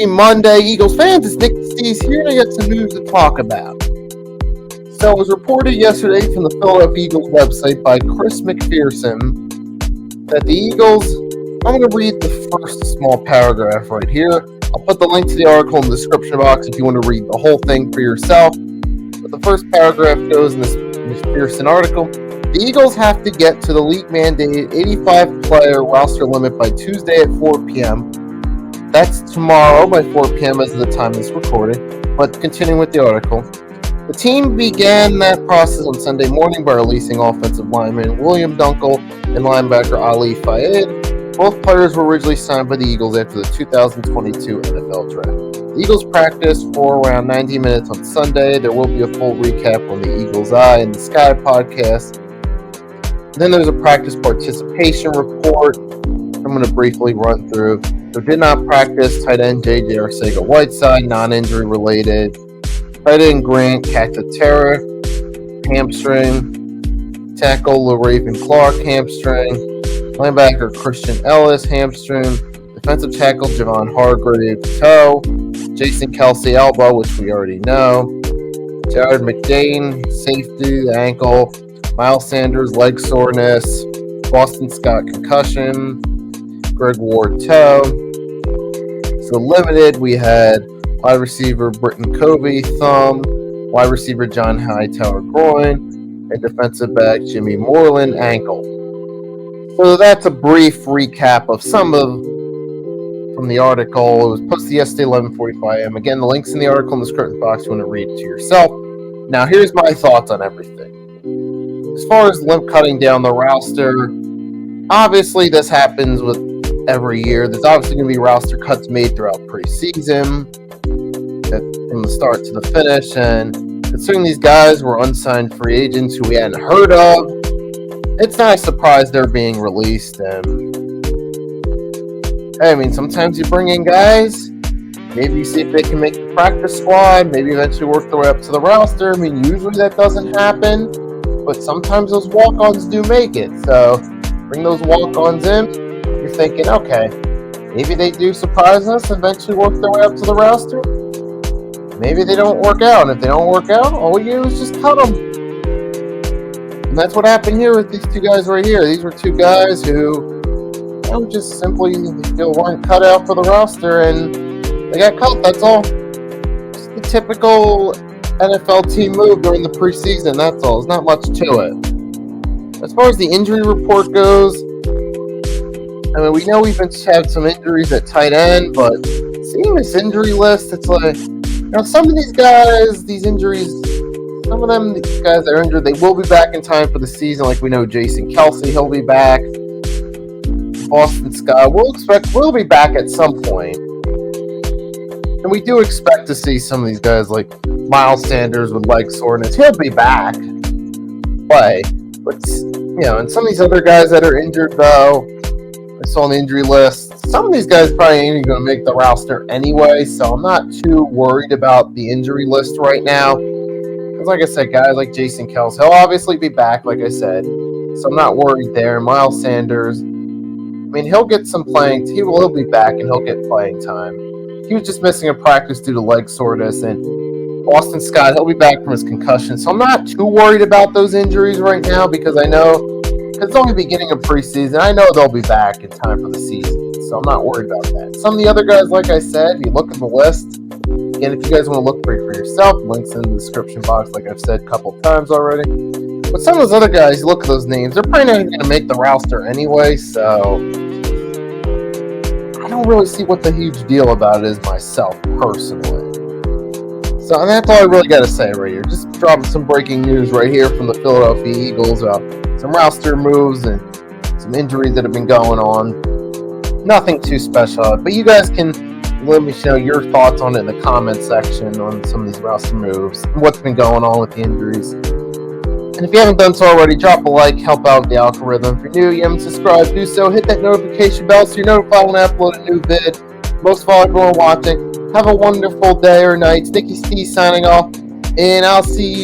Happy Monday, Eagles fans. It's Nick Stees here, and I got some news to talk about. So it was reported yesterday from the Philadelphia Eagles website by Chris McPherson that the Eagles, I'm going to read the first small paragraph right here. I'll put the link to the article in the description box if you want to read the whole thing for yourself. But the first paragraph goes in this McPherson article. The Eagles have to get to the league-mandated 85-player roster limit by Tuesday at 4 p.m. That's tomorrow by 4 p.m. as of the time it's recorded. But continuing with the article, the team began that process on Sunday morning by releasing offensive lineman William Dunkle and linebacker Ali Fayad. Both players were originally signed by the Eagles after the 2022 NFL Draft. The Eagles practiced for around 90 minutes on Sunday. There will be a full recap on the Eagles Eye in the Sky podcast. Then there's a practice participation report I'm going to briefly run through. So did not practice tight end J.J. Arcega-Whiteside, non-injury related. Tight end Grant Catatera, hamstring. Tackle LaRaven Clark, hamstring. Linebacker Christian Ellis, hamstring. Defensive tackle Javon Hargrave, toe. Jason Kelsey, elbow, which we already know. Jared McDane, safety, ankle. Miles Sanders, leg soreness. Boston Scott, concussion. Greg Ward, toe. So limited, we had wide receiver Britton Covey, thumb. Wide receiver John Hightower, groin. And defensive back Jimmy Moreland, ankle. So that's a brief recap of some of from the article. It was posted yesterday, 11:45 a.m. Again, the link's in the article in the description box. You want to read it to yourself. Now, here's my thoughts on everything. As far as limp cutting down the roster, obviously this happens with every year. There's obviously going to be roster cuts made throughout preseason, from the start to the finish. And considering these guys were unsigned free agents who we hadn't heard of, it's not a surprise they're being released. And I mean, sometimes you bring in guys, maybe you see if they can make the practice squad, maybe eventually work their way up to the roster. I mean, usually that doesn't happen, but sometimes those walk-ons do make it. So bring those walk-ons in. You're thinking, okay, maybe they do surprise us, eventually work their way up to the roster. Maybe they don't work out. And if they don't work out, all we do is just cut them. And that's what happened here with these two guys right here. These were two guys who just simply weren't cut out for the roster, and they got cut. That's all. Just the typical NFL team move during the preseason. That's all. There's not much to it. As far as the injury report goes, I mean, we know we've had some injuries at tight end, but seeing this injury list, it's like, some of these guys, these injuries, some of them, these guys that are injured, they will be back in time for the season. Like we know Jason Kelsey, he'll be back. Boston Scott, we'll be back at some point. And we do expect to see some of these guys like Miles Sanders with leg soreness. He'll be back. Play. But, and some of these other guys that are injured, though, I saw on the injury list, some of these guys probably ain't even going to make the roster anyway, so I'm not too worried about the injury list right now. Because like I said, guys like Jason Kelsey, he'll obviously be back, like I said, so I'm not worried there. Miles Sanders, I mean, he'll get some playing. He will be back, and he'll get playing time. He was just missing a practice due to leg soreness, and Boston Scott, he'll be back from his concussion. So I'm not too worried about those injuries right now because I know it's only the beginning of preseason. I know they'll be back in time for the season, so I'm not worried about that. Some of the other guys, like I said, if you look at the list, again, if you guys want to look for yourself, links in the description box, like I've said a couple of times already. But some of those other guys, you look at those names, they're probably not even going to make the roster anyway, so I don't really see what the huge deal about it is myself, personally. So, and that's all I really got to say right here. Just dropping some breaking news right here from the Philadelphia Eagles about some roster moves and some injuries that have been going on. Nothing too special, but you guys can let me know your thoughts on it in the comment section on some of these roster moves and what's been going on with the injuries. And if you haven't done so already, drop a like, help out with the algorithm. If you're new, you haven't subscribed, do so. Hit that notification bell so you're notified when I upload a new vid. Most of all, everyone watching, have a wonderful day or night. Sticky Steve signing off, and I'll see you.